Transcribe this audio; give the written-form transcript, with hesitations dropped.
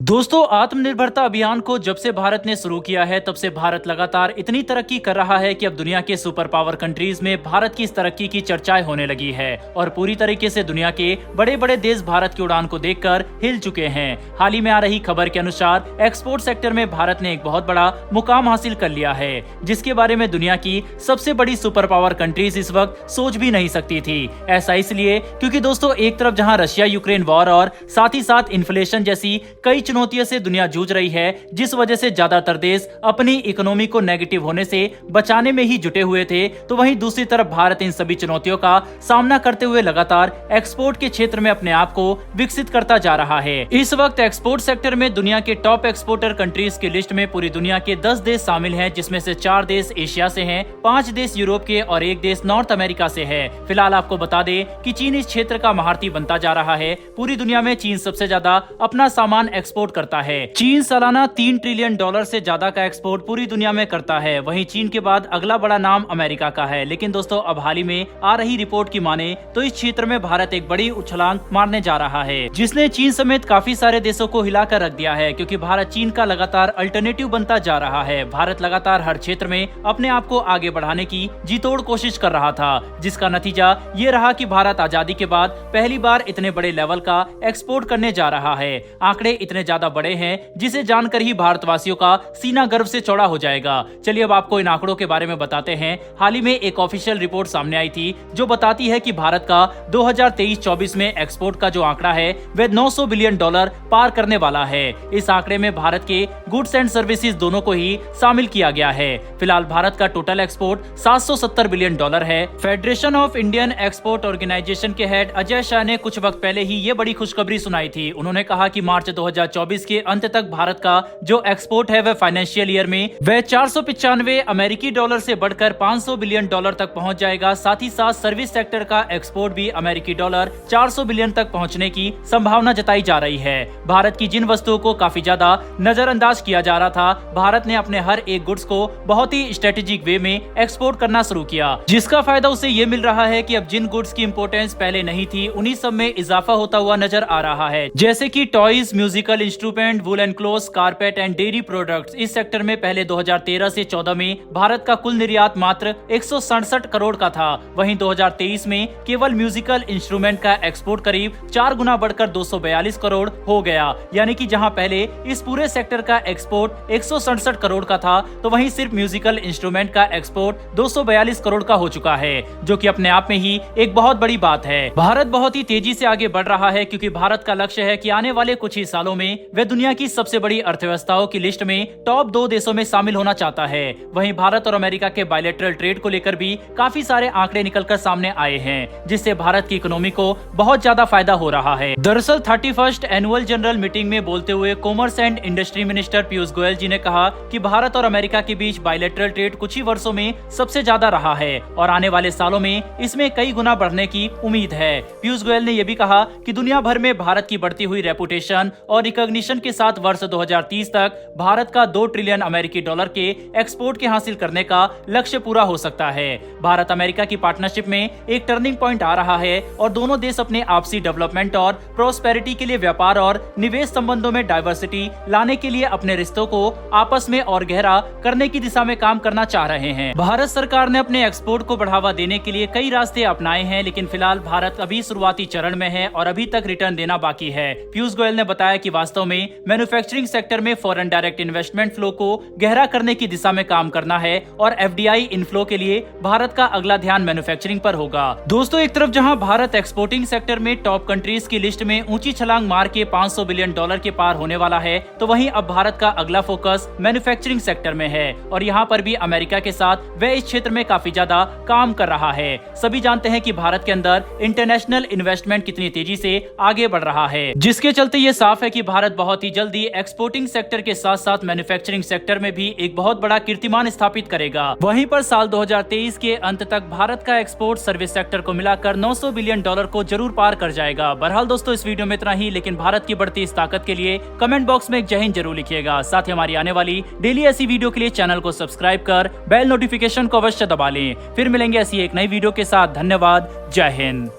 दोस्तों, आत्मनिर्भरता अभियान को जब से भारत ने शुरू किया है तब से भारत लगातार इतनी तरक्की कर रहा है कि अब दुनिया के सुपर पावर कंट्रीज में भारत की इस तरक्की की चर्चाएं होने लगी है और पूरी तरीके से दुनिया के बड़े बड़े देश भारत की उड़ान को देखकर हिल चुके हैं। हाल ही में आ रही खबर के अनुसार एक्सपोर्ट सेक्टर में भारत ने एक बहुत बड़ा मुकाम हासिल कर लिया है, जिसके बारे में दुनिया की सबसे बड़ी सुपर पावर कंट्रीज इस वक्त सोच भी नहीं सकती थी। ऐसा इसलिए क्योंकि दोस्तों, एक तरफ जहाँ रशिया यूक्रेन वॉर और साथ ही साथ इन्फ्लेशन जैसी कई चुनौतियों से दुनिया जूझ रही है, जिस वजह से ज्यादातर देश अपनी इकोनॉमी को नेगेटिव होने से बचाने में ही जुटे हुए थे, तो वहीं दूसरी तरफ भारत इन सभी चुनौतियों का सामना करते हुए लगातार एक्सपोर्ट के क्षेत्र में अपने आप को विकसित करता जा रहा है। इस वक्त एक्सपोर्ट सेक्टर में दुनिया के टॉप एक्सपोर्टर कंट्रीज की लिस्ट में पूरी दुनिया के 10 देश शामिल हैं, जिसमें से 4 देश एशिया से हैं, 5 देश यूरोप के और 1 देश नॉर्थ अमेरिका से है। फिलहाल आपको बता दें कि चीन इस क्षेत्र का महारथी बनता जा रहा है। पूरी दुनिया में चीन सबसे ज्यादा अपना सामान एक्सपोर्ट करता है। चीन सालाना $3 ट्रिलियन से ज्यादा का एक्सपोर्ट पूरी दुनिया में करता है। वहीं चीन के बाद अगला बड़ा नाम अमेरिका का है। लेकिन दोस्तों, अब हाल ही में आ रही रिपोर्ट की माने तो इस क्षेत्र में भारत एक बड़ी उछलांग मारने जा रहा है, जिसने चीन समेत काफी सारे देशों को हिलाकर रख दिया है, क्योंकि भारत चीन का लगातार अल्टरनेटिव बनता जा रहा है। भारत लगातार हर क्षेत्र में अपने आप को आगे बढ़ाने की जी तोड़ कोशिश कर रहा था, जिसका नतीजा ये रहा कि भारत आजादी के बाद पहली बार इतने बड़े लेवल का एक्सपोर्ट करने जा रहा है। आंकड़े इतने ज्यादा बड़े हैं जिसे जानकर ही भारतवासियों का सीना गर्व से चौड़ा हो जाएगा। चलिए अब आपको इन आंकड़ों के बारे में बताते हैं। हाल ही में एक ऑफिशियल रिपोर्ट सामने आई थी जो बताती है कि भारत का 2023-24 में एक्सपोर्ट का जो आंकड़ा है वह $900 बिलियन पार करने वाला है। इस आंकड़े में भारत के गुड्स एंड सर्विसेज दोनों को ही शामिल किया गया है। फिलहाल भारत का टोटल एक्सपोर्ट $770 बिलियन है। Federation of Indian export organisation के हेड अजय शाह ने कुछ वक्त पहले ही ये बड़ी खुशखबरी सुनाई थी। उन्होंने कहा कि मार्च 2024 के अंत तक भारत का जो एक्सपोर्ट है वह फाइनेंशियल ईयर में वह $495 अमेरिकी डॉलर से बढ़कर $500 बिलियन तक पहुंच जाएगा। साथ ही साथ सर्विस सेक्टर का एक्सपोर्ट भी अमेरिकी डॉलर $400 बिलियन तक पहुंचने की संभावना जताई जा रही है। भारत की जिन वस्तुओं को काफी ज्यादा नजरअंदाज किया जा रहा था, भारत ने अपने हर एक गुड्स को बहुत ही स्ट्रेटेजिक वे में एक्सपोर्ट करना शुरू किया, जिसका फायदा उसे ये मिल रहा है कि अब जिन गुड्स की इंपोर्टेंस पहले नहीं थी, उन्हीं सब में इजाफा होता हुआ नजर आ रहा है, जैसे कि toys, musical instrument, wool and clothes, carpet and dairy products. इस सेक्टर में पहले 2013 से 14 में भारत का कुल निर्यात मात्र 167 करोड़ का था। वहीं 2023 में केवल म्यूजिकल इंस्ट्रूमेंट का एक्सपोर्ट करीब 4 गुना बढ़कर 242 करोड़ हो गया। यानी कि जहां पहले इस पूरे सेक्टर का एक्सपोर्ट 167 करोड़ का था, तो वहीं सिर्फ म्यूजिकल इंस्ट्रूमेंट का एक्सपोर्ट 242 करोड़ का हो चुका है, जो कि अपने आप में ही एक बहुत बड़ी बात है। भारत बहुत ही तेजी से आगे बढ़ रहा है, क्योंकि भारत का लक्ष्य है कि आने वाले कुछ ही सालों में वह दुनिया की सबसे बड़ी अर्थव्यवस्थाओं की लिस्ट में टॉप 2 देशों में शामिल होना चाहता है। वहीं भारत और अमेरिका के बायलैटरल ट्रेड को लेकर भी काफी सारे आंकड़े निकलकर सामने आए हैं, जिससे भारत की इकोनॉमी को बहुत ज्यादा फायदा हो रहा है। दरअसल 31st एनुअल जनरल मीटिंग में बोलते हुए commerce and industry minister Piyush Goyal ji ने कहा कि भारत और अमेरिका के बीच बायलैटरल ट्रेड कुछ ही वर्षों में सबसे ज्यादा रहा है और आने वाले सालों में इसमें कई गुना बढ़ने की उम्मीद है। पीयूष गोयल ने यह भी कहा कि दुनिया भर में भारत की बढ़ती हुई रेपुटेशन और रिकॉग्निशन के साथ वर्ष 2030 तक भारत का $2 ट्रिलियन अमेरिकी डॉलर के एक्सपोर्ट के हासिल करने का लक्ष्य पूरा हो सकता है। भारत अमेरिका की पार्टनरशिप में एक टर्निंग पॉइंट आ रहा है और दोनों देश अपने आपसी डेवलपमेंट और प्रोस्पेरिटी के लिए व्यापार और निवेश संबंधों में डाइवर्सिटी लाने के लिए अपने रिश्तों को आपस में और गहरा करने की दिशा में काम करना चाह रहे हैं। भारत सरकार ने अपने एक्सपोर्ट को बढ़ावा देने के लिए कई रास्ते अपनाए हैं, लेकिन फिलहाल भारत अभी शुरुआती चरण में है और अभी तक रिटर्न देना बाकी है। पीयूष गोयल ने बताया कि वास्तव में मैन्युफैक्चरिंग सेक्टर में फॉरेन डायरेक्ट इन्वेस्टमेंट फ्लो को गहरा करने की दिशा में काम करना है और एफडीआई इनफ्लो के लिए भारत का अगला ध्यान मैन्युफैक्चरिंग पर होगा। दोस्तों, एक तरफ जहां भारत एक्सपोर्टिंग सेक्टर में टॉप कंट्रीज की लिस्ट में ऊंची छलांग मार के $500 बिलियन के पार होने वाला है, तो वहीं अब भारत का अगला फोकस मैन्युफैक्चरिंग सेक्टर में है और यहाँ पर भी अमेरिका के साथ वह इस क्षेत्र में काफी ज्यादा काम कर रहा है। सभी जानते हैं कि भारत के अंदर इंटरनेशनल इन्वेस्टमेंट कितनी तेजी से आगे बढ़ रहा है, जिसके चलते ये साफ है कि भारत बहुत ही जल्दी एक्सपोर्टिंग सेक्टर के साथ साथ मैन्युफैक्चरिंग सेक्टर में भी एक बहुत बड़ा कीर्तिमान स्थापित करेगा। वहीं पर साल 2023 के अंत तक भारत का एक्सपोर्ट सर्विस सेक्टर को मिलाकर $900 बिलियन को जरूर पार कर जाएगा। बहरहाल दोस्तों, इस वीडियो में इतना ही, लेकिन भारत की बढ़ती इस ताकत के लिए कमेंट बॉक्स में एक जय हिंद जरूर लिखिएगा। साथ ही हमारी आने वाली डेली ऐसी वीडियो के लिए चैनल को सब्सक्राइब कर बेल नोटिफिकेशन को अवश्य दबा लें। फिर मिलेंगे ऐसी एक नई वीडियो के साथ। धन्यवाद। जय हिंद।